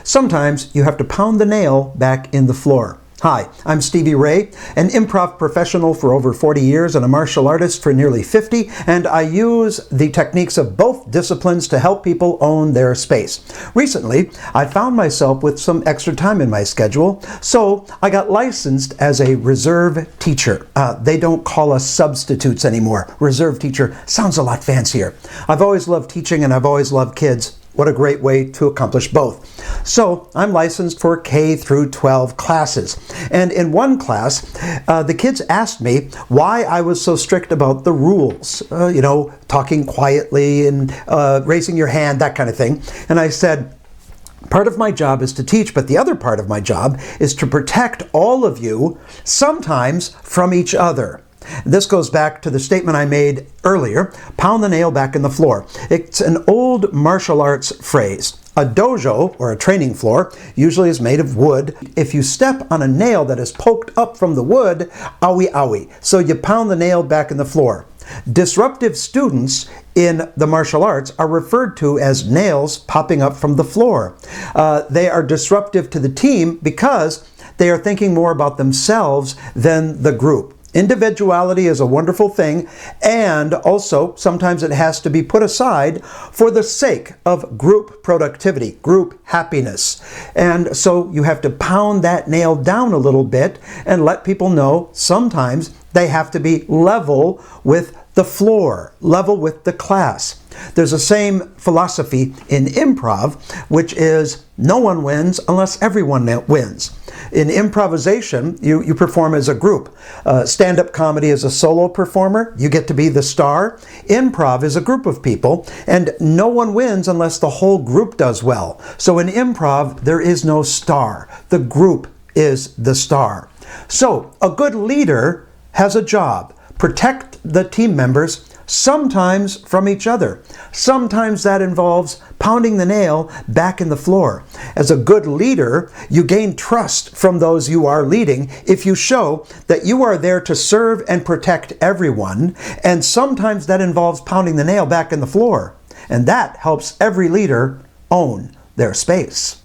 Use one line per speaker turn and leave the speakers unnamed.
Sometimes you have to pound the nail back in the floor. Hi, I'm Stevie Ray, an improv professional for over 40 years and a martial artist for nearly 50, and I use the techniques of both disciplines to help people own their space. Recently, I found myself with some extra time in my schedule, so I got licensed as a reserve teacher. They don't call us substitutes anymore. Reserve teacher sounds a lot fancier. I've always loved teaching and I've always loved kids. What a great way to accomplish both. So I'm licensed for K through 12 classes. And in one class, the kids asked me why I was so strict about the rules. Talking quietly and raising your hand, that kind of thing. And I said, part of my job is to teach, but the other part of my job is to protect all of you, sometimes from each other. This goes back to the statement I made earlier, pound the nail back in the floor. It's an old martial arts phrase. A dojo, or a training floor, usually is made of wood. If you step on a nail that is poked up from the wood, owie owie. So you pound the nail back in the floor. Disruptive students in the martial arts are referred to as nails popping up from the floor. They are disruptive to the team because they are thinking more about themselves than the group. Individuality is a wonderful thing, and also sometimes it has to be put aside for the sake of group productivity, group happiness. And so you have to pound that nail down a little bit and let people know sometimes they have to be level with the floor, level with the class. There's the same philosophy in improv, which is no one wins unless everyone wins. In improvisation, you perform as a group. Stand-up comedy is a solo performer. You get to be the star. Improv is a group of people, and no one wins unless the whole group does well. So in improv, there is no star. The group is the star. So a good leader has a job. Protect the team members, sometimes from each other. Sometimes that involves pounding the nail back in the floor. As a good leader, you gain trust from those you are leading if you show that you are there to serve and protect everyone, and sometimes that involves pounding the nail back in the floor. And that helps every leader own their space.